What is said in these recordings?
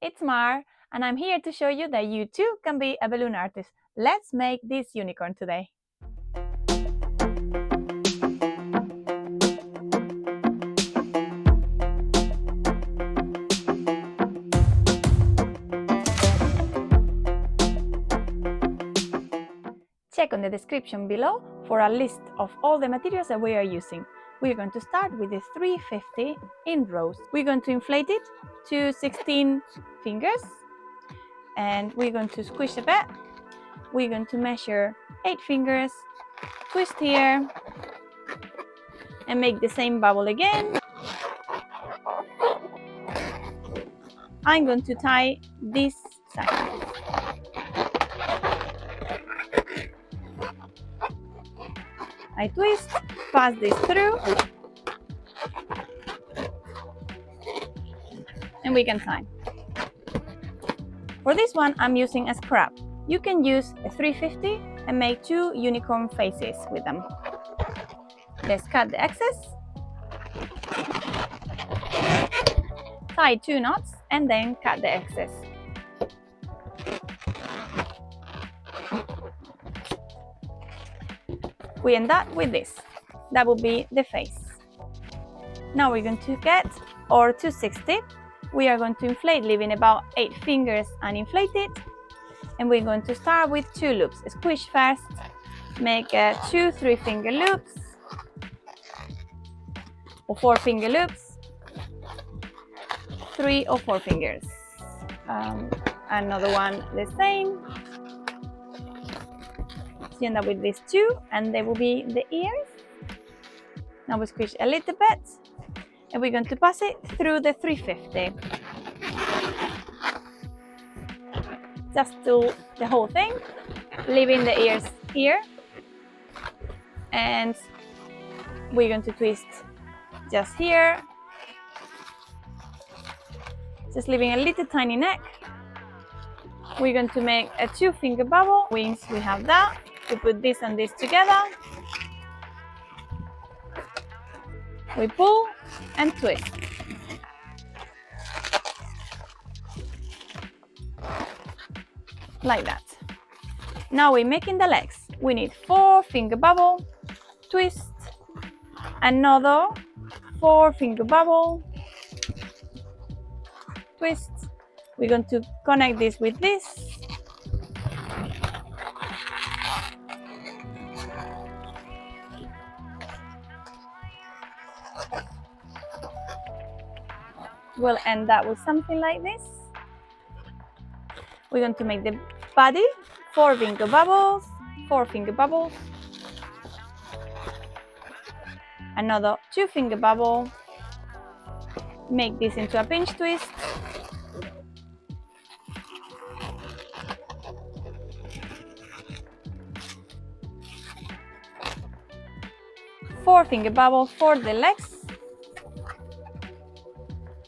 it's Mar, and I'm here to show you that you too can be a balloon artist. Let's make this unicorn today. Check on the description below for a list of all the materials that we are using. We're going to start with the 350 in rows. We're going to inflate it to 16 fingers and we're going to squish a bit. We're going to measure 8 fingers, twist here and make the same bubble again. I'm going to tie this side. I twist, pass this through, and we can tie. For this one, I'm using a scrap. You can use a 350 and make 2 unicorn faces with them. Let's cut the excess, tie 2 knots, and then cut the excess. We end up with this. That will be the face. Now we're going to get our 260. We are going to inflate, leaving about 8 fingers uninflated. And we're going to start with 2 loops. Squish first, make 2 3-finger loops, or 4-finger loops, 3 or 4 fingers. Another one the same. So you end up with these 2, and they will be the ears. Now we squish a little bit, and we're going to pass it through the 350. Just do the whole thing, leaving the ears here. And we're going to twist just here, just leaving a little tiny neck. We're going to make a 2-finger bubble. Wings, we have that. We put this and this together. We pull and twist. Like that. Now we're making the legs. We need 4-finger bubble, twist, another 4-finger bubble, twist. We're going to connect this with this. We'll end up with something like this. We're going to make the body 4-finger bubbles, 4-finger bubbles, another 2-finger bubble, make this into a pinch twist, four-finger bubble for the legs,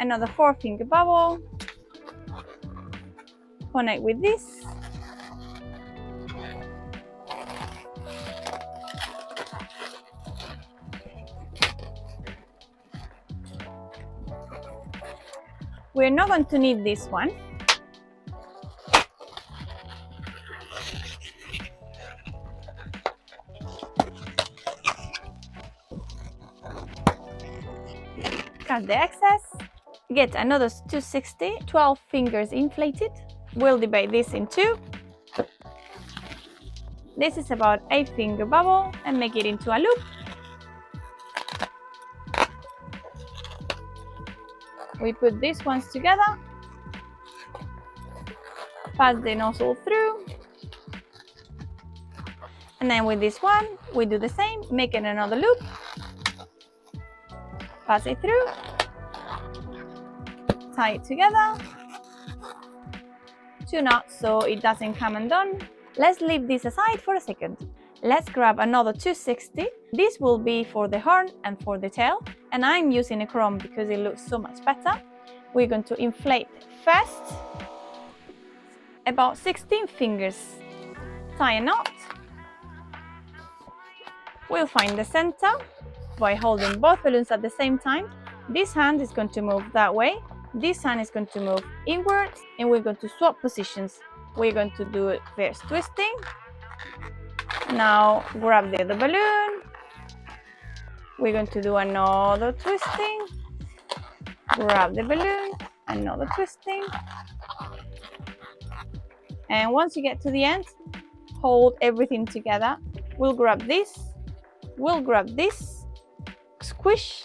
another 4-finger bubble, connect with this, we're not going to need this one. Cut the excess. Get another 260, 12 fingers inflated. We'll divide this in 2. This is about 8-finger bubble and make it into a loop. We put these ones together, pass the nozzle through, and then with this one we do the same, making another loop, pass it through, tie it together, 2 knots so it doesn't come undone. Let's leave this aside for a second. Let's grab another 260. This will be for the horn and for the tail, and I'm using a chrome because it looks so much better. We're going to inflate first about 16 fingers, tie a knot. We'll find the center by holding both balloons at the same time. This hand is going to move that way this sign is going to move inwards and we're going to swap positions. We're going to do it first twisting. Now grab the other balloon. We're going to do another twisting. Grab the balloon, another twisting. And once you get to the end, hold everything together. We'll grab this, squish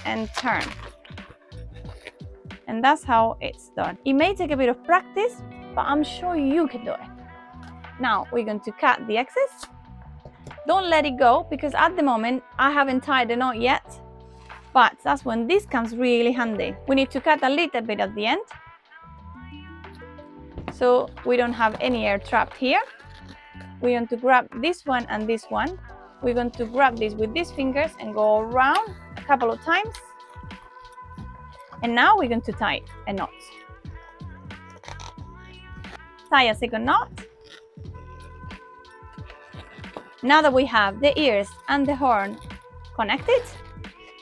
and turn. And that's how it's done. It may take a bit of practice, but I'm sure you can do it. Now we're going to cut the excess. Don't let it go, because at the moment I haven't tied the knot yet, but that's when this comes really handy. We need to cut a little bit at the end, so we don't have any air trapped here. We're going to grab this one and this one. We're going to grab this with these fingers and go around a couple of times. And now we're going to tie a knot. Tie a second knot. Now that we have the ears and the horn connected,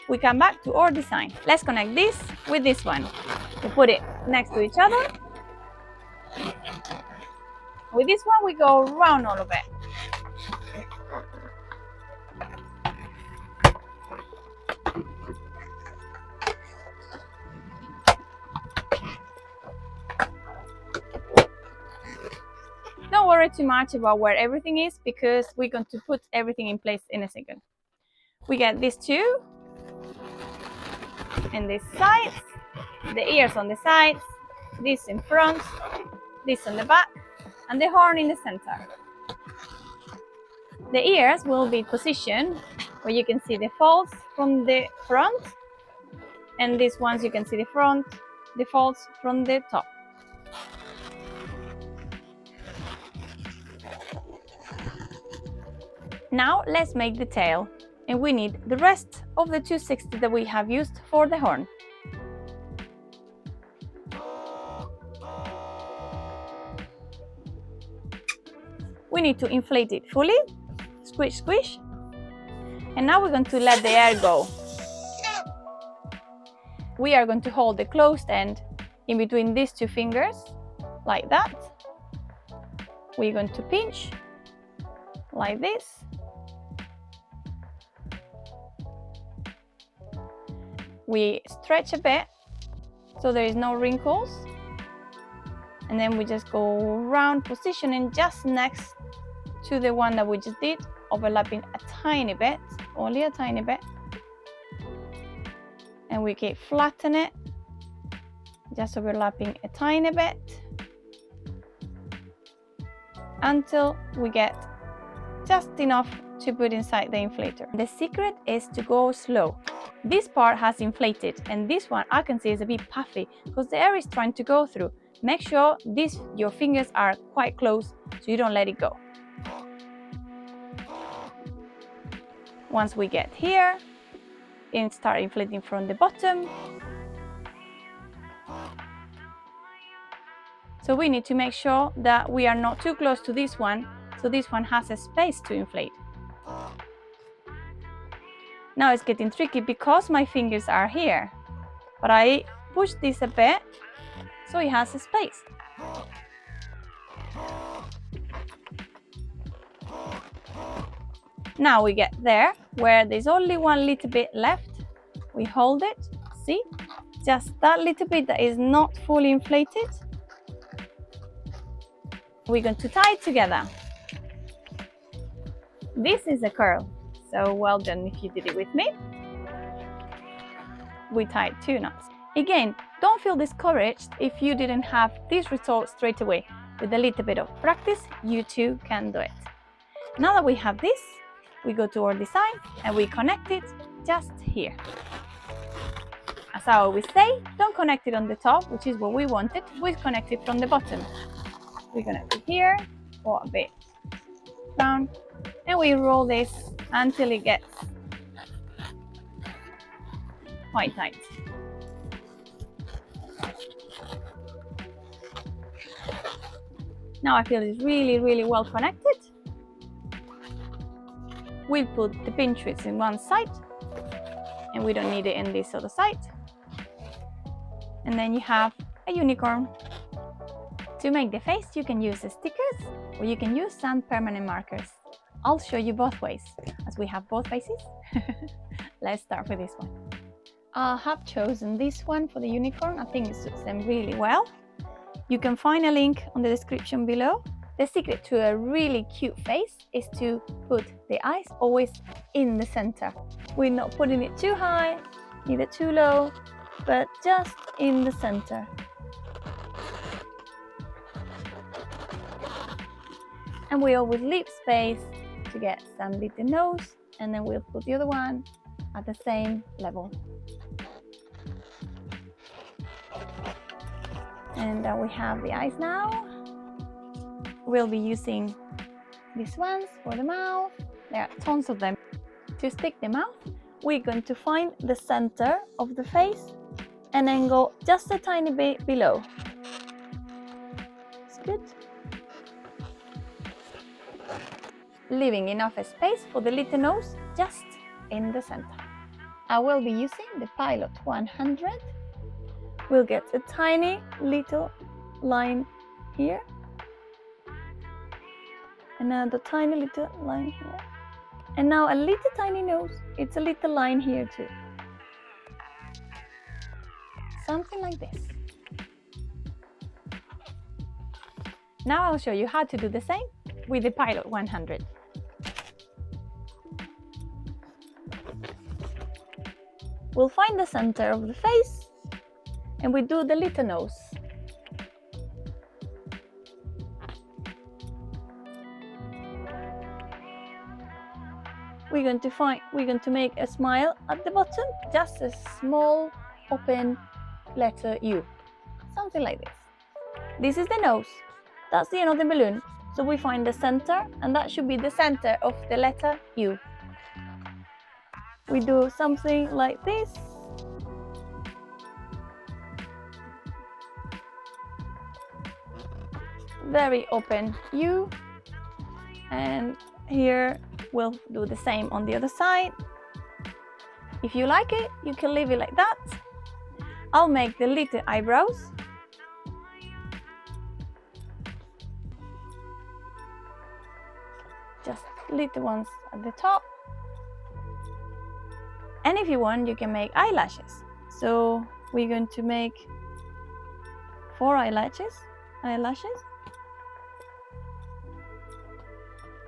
we come back to our design. Let's connect this with this one. We put it next to each other. With this one, we go around all of it. Don't worry too much about where everything is, because we're going to put everything in place in a second. We get these two and this sides, the ears on the sides, this in front, this on the back, and the horn in the center. The ears will be positioned where you can see the folds from the front, and these ones you can see the folds from the top. Now let's make the tail, and we need the rest of the 260 that we have used for the horn. We need to inflate it fully, squish, squish, and now we're going to let the air go. We are going to hold the closed end in between these two fingers, like that. We're going to pinch, like this. We stretch a bit so there is no wrinkles, and then we just go around, positioning just next to the one that we just did, overlapping a tiny bit, only a tiny bit, and we keep flatten it, just overlapping a tiny bit until we get just enough to put inside the inflator. The secret is to go slow. This part has inflated, and this one I can see is a bit puffy because the air is trying to go through. Make sure your fingers are quite close so you don't let it go. Once we get here, and start inflating from the bottom. So we need to make sure that we are not too close to this one, so this one has a space to inflate. Now it's getting tricky because my fingers are here, but I push this a bit so it has a space. Now we get there where there's only one little bit left. We hold it, see? Just that little bit that is not fully inflated. We're going to tie it together. This is a curl, so well done if you did it with me. We tied 2 knots. Again, don't feel discouraged if you didn't have this result straight away. With a little bit of practice, you too can do it. Now that we have this, we go to our design and we connect it just here. As I always say, don't connect it on the top, which is what we wanted. We connect it from the bottom. We're gonna be here or a bit down, and we roll this until it gets quite tight. Now I feel it's really well connected. We'll put the pin treats in one side, and we don't need it in this other side. And then you have a unicorn. To make the face, you can use stickers or you can use some permanent markers. I'll show you both ways, as we have both faces. Let's start with this one. I have chosen this one for the unicorn. I think it suits them really well. You can find a link on the description below. The secret to a really cute face is to put the eyes always in the center. We're not putting it too high, neither too low, but just in the center. And we always leave space to get some little nose, and then we'll put the other one at the same level. And we have the eyes now. We'll be using these ones for the mouth. There are tons of them. To stick the mouth, we're going to find the center of the face and then go just a tiny bit below. It's good. Leaving enough space for the little nose just in the center. I will be using the Pilot 100. We'll get a tiny little line here. Another tiny little line here. And now a little tiny nose. It's a little line here too. Something like this. Now I'll show you how to do the same with the Pilot 100. We'll find the center of the face and we do the little nose. We're going to make a smile at the bottom, just a small open letter U, something like this. This is the nose. That's the end of the balloon. So we find the center, and that should be the center of the letter U. We do something like this. Very open U. And here we'll do the same on the other side. If you like it, you can leave it like that. I'll make the little eyebrows. Just little ones at the top. And if you want, you can make eyelashes. So we're going to make 4 eyelashes.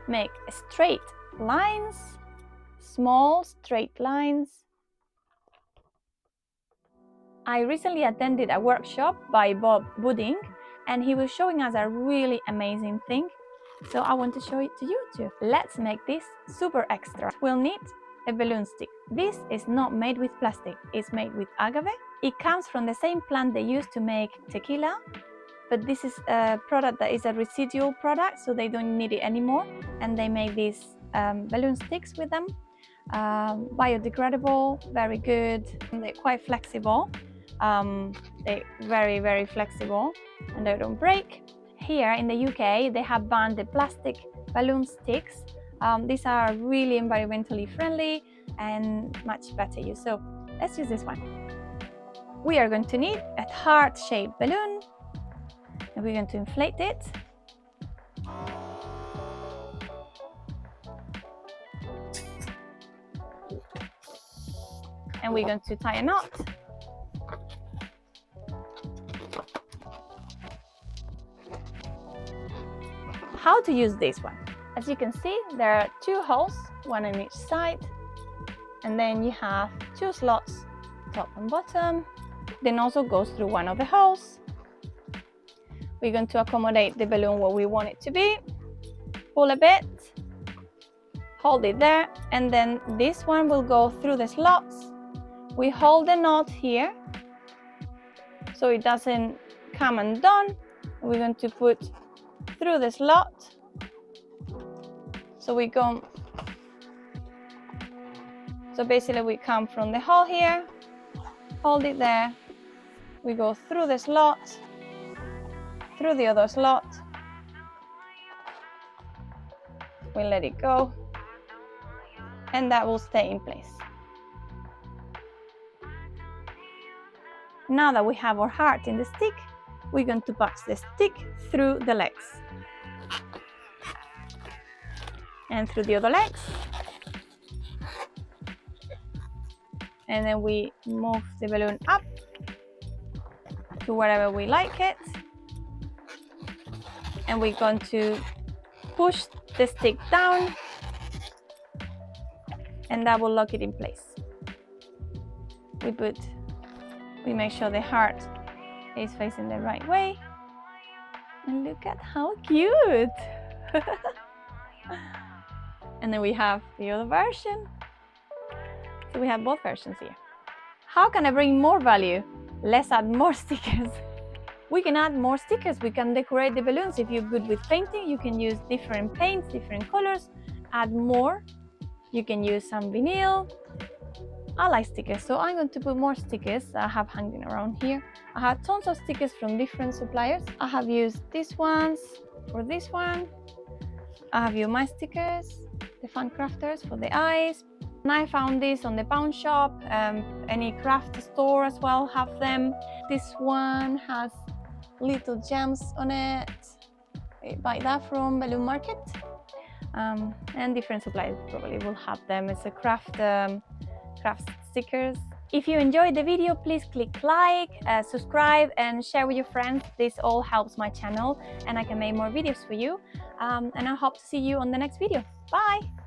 Make straight lines, small straight lines. I recently attended a workshop by Bob Budding, and he was showing us a really amazing thing. So I want to show it to you too. Let's make this super extra. We'll need a balloon stick. This is not made with plastic, it's made with agave. It comes from the same plant they use to make tequila, but this is a product that is a residual product, so they don't need it anymore, and they make these balloon sticks with them. Biodegradable, very good, and they're quite flexible. They're very, very flexible and they don't break. Here in the UK, they have banned the plastic balloon sticks. These are really environmentally friendly and much better use. So let's use this one. We are going to need a heart-shaped balloon, and we're going to inflate it. And we're going to tie a knot. How to use this one? As you can see, there are 2 holes, one on each side, and then you have 2 slots, top and bottom. The nozzle goes through one of the holes. We're going to accommodate the balloon where we want it to be. Pull a bit, hold it there, and then this one will go through the slots. We hold the knot here so it doesn't come undone. We're going to put through the slot. So basically we come from the hole here, hold it there, we go through the slot, through the other slot, we let it go, and that will stay in place. Now that we have our heart in the stick, we're going to pass the stick through the legs. And through the other legs. And then we move the balloon up to wherever we like it. And we're going to push the stick down, and that will lock it in place. We make sure the heart is facing the right way. And look at how cute! And then we have the other version. So we have both versions here. How can I bring more value? Let's add more stickers. We can add more stickers. We can decorate the balloons. If you're good with painting, you can use different paints, different colors. Add more. You can use some vinyl. I like stickers, so I'm going to put more stickers I have hanging around here. I have tons of stickers from different suppliers. I have used these ones for this one. I have used my stickers, the Fun Crafters for the eyes. And I found this on the pawn shop. Any craft store as well have them. This one has little gems on it. I buy that from Balloon Market. And different suppliers probably will have them. It's a craft stickers. If you enjoyed the video, please click like, subscribe and share with your friends. This all helps my channel and I can make more videos for you. And I hope to see you on the next video. Bye!